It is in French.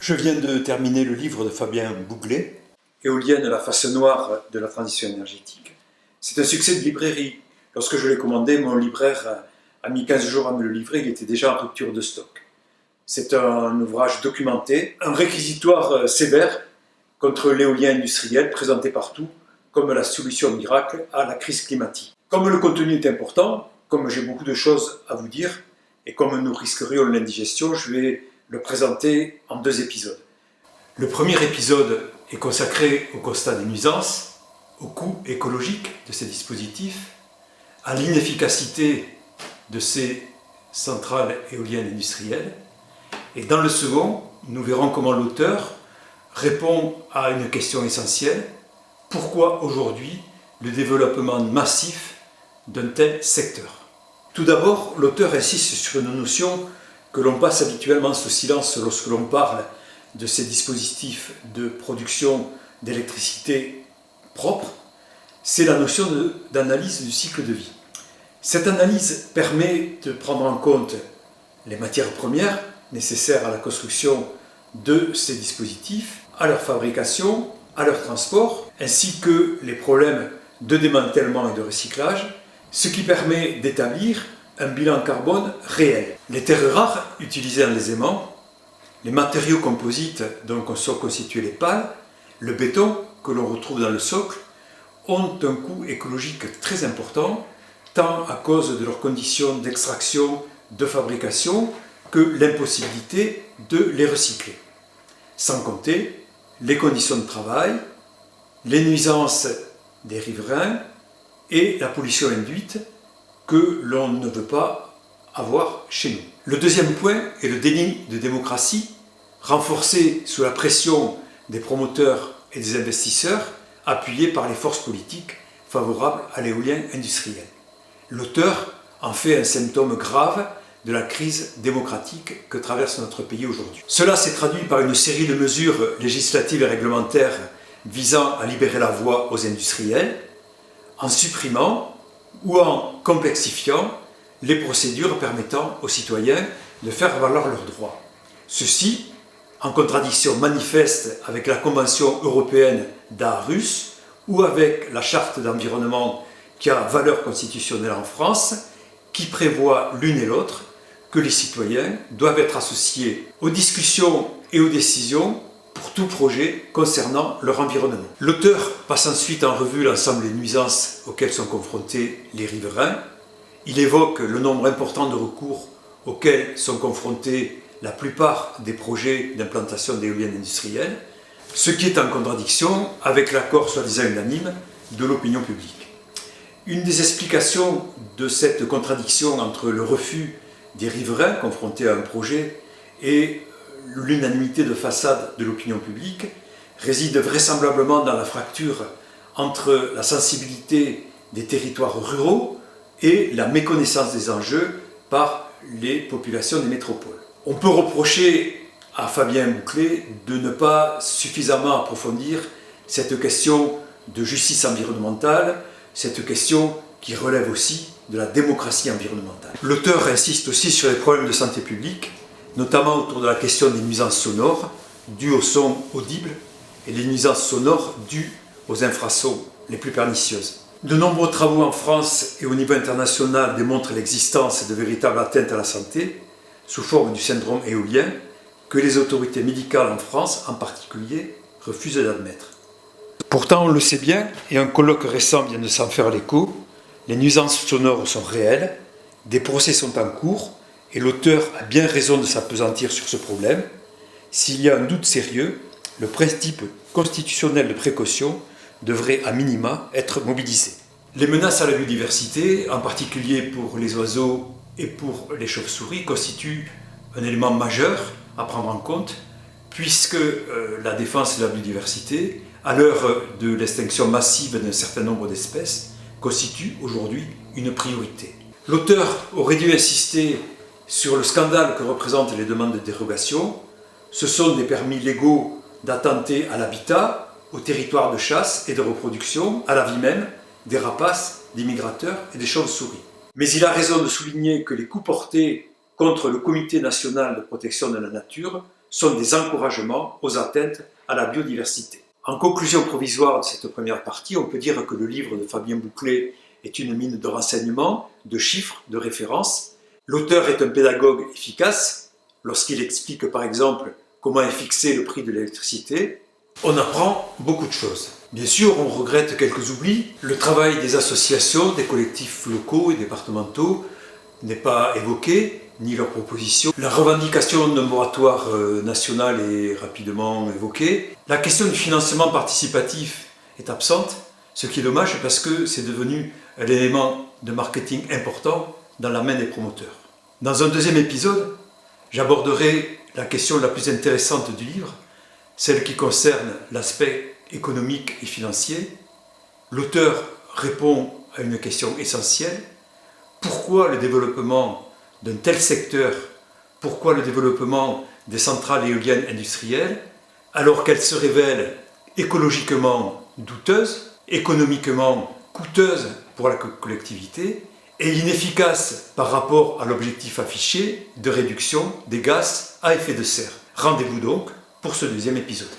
Je viens de terminer le livre de Fabien Bouglet, Éolienne, la face noire de la transition énergétique. C'est un succès de librairie. Lorsque je l'ai commandé, mon libraire a mis 15 jours à me le livrer, il était déjà en rupture de stock. C'est un ouvrage documenté, un réquisitoire sévère contre l'éolien industriel présenté partout comme la solution miracle à la crise climatique. Comme le contenu est important, comme j'ai beaucoup de choses à vous dire, et comme nous risquerions l'indigestion, je vais le présenter en 2 épisodes. Le premier épisode est consacré au constat des nuisances, au coût écologique de ces dispositifs, à l'inefficacité de ces centrales éoliennes industrielles. Et dans le second, nous verrons comment l'auteur répond à une question essentielle. Pourquoi aujourd'hui le développement massif d'un tel secteur? Tout d'abord, l'auteur insiste sur une notion que l'on passe habituellement sous silence lorsque l'on parle de ces dispositifs de production d'électricité propre, c'est la notion d'analyse du cycle de vie. Cette analyse permet de prendre en compte les matières premières nécessaires à la construction de ces dispositifs, à leur fabrication, à leur transport, ainsi que les problèmes de démantèlement et de recyclage, ce qui permet d'établir un bilan carbone réel. Les terres rares utilisées dans les aimants, les matériaux composites dont sont constitués les pales, le béton que l'on retrouve dans le socle, ont un coût écologique très important, tant à cause de leurs conditions d'extraction, de fabrication, que l'impossibilité de les recycler. Sans compter les conditions de travail, les nuisances des riverains et la pollution induite que l'on ne veut pas avoir chez nous. Le deuxième point est le déni de démocratie, renforcé sous la pression des promoteurs et des investisseurs, appuyés par les forces politiques favorables à l'éolien industriel. L'auteur en fait un symptôme grave de la crise démocratique que traverse notre pays aujourd'hui. Cela s'est traduit par une série de mesures législatives et réglementaires visant à libérer la voie aux industriels, en supprimant ou en complexifiant les procédures permettant aux citoyens de faire valoir leurs droits. Ceci en contradiction manifeste avec la Convention européenne d'Aarhus ou avec la Charte d'environnement qui a valeur constitutionnelle en France, qui prévoit l'une et l'autre que les citoyens doivent être associés aux discussions et aux décisions pour tout projet concernant leur environnement. L'auteur passe ensuite en revue l'ensemble des nuisances auxquelles sont confrontés les riverains. Il évoque le nombre important de recours auxquels sont confrontés la plupart des projets d'implantation d'éoliennes industrielles, ce qui est en contradiction avec l'accord soi-disant unanime de l'opinion publique. Une des explications de cette contradiction entre le refus des riverains confrontés à un projet et l'unanimité de façade de l'opinion publique réside vraisemblablement dans la fracture entre la sensibilité des territoires ruraux et la méconnaissance des enjeux par les populations des métropoles. On peut reprocher à Fabien Bouglet de ne pas suffisamment approfondir cette question de justice environnementale, cette question qui relève aussi de la démocratie environnementale. L'auteur insiste aussi sur les problèmes de santé publique, notamment autour de la question des nuisances sonores dues au son audible et les nuisances sonores dues aux infrasons les plus pernicieuses. De nombreux travaux en France et au niveau international démontrent l'existence de véritables atteintes à la santé sous forme du syndrome éolien que les autorités médicales en France en particulier refusent d'admettre. Pourtant, on le sait bien, et un colloque récent vient de s'en faire l'écho, les nuisances sonores sont réelles, des procès sont en cours, et l'auteur a bien raison de s'appesantir sur ce problème. S'il y a un doute sérieux, le principe constitutionnel de précaution devrait à minima être mobilisé. Les menaces à la biodiversité, en particulier pour les oiseaux et pour les chauves-souris, constituent un élément majeur à prendre en compte, puisque la défense de la biodiversité, à l'heure de l'extinction massive d'un certain nombre d'espèces, constitue aujourd'hui une priorité. L'auteur aurait dû insister sur le scandale que représentent les demandes de dérogation. Ce sont des permis légaux d'attenter à l'habitat, au territoire de chasse et de reproduction, à la vie même des rapaces, des migrateurs et des chauves-souris. Mais il a raison de souligner que les coups portés contre le Comité national de protection de la nature sont des encouragements aux atteintes à la biodiversité. En conclusion provisoire de cette première partie, on peut dire que le livre de Fabien Bouclé est une mine de renseignements, de chiffres, de références. L'auteur est un pédagogue efficace lorsqu'il explique par exemple comment est fixé le prix de l'électricité. On apprend beaucoup de choses. Bien sûr, on regrette quelques oublis. Le travail des associations, des collectifs locaux et départementaux n'est pas évoqué, ni leurs propositions. La revendication d'un moratoire national est rapidement évoquée. La question du financement participatif est absente, ce qui est dommage parce que c'est devenu un élément de marketing important dans la main des promoteurs. Dans un deuxième épisode, j'aborderai la question la plus intéressante du livre, celle qui concerne l'aspect économique et financier. L'auteur répond à une question essentielle. Pourquoi le développement d'un tel secteur, pourquoi le développement des centrales éoliennes industrielles, alors qu'elles se révèlent écologiquement douteuses, économiquement coûteuses pour la collectivité et inefficaces par rapport à l'objectif affiché de réduction des gaz à effet de serre. Rendez-vous donc pour ce deuxième épisode.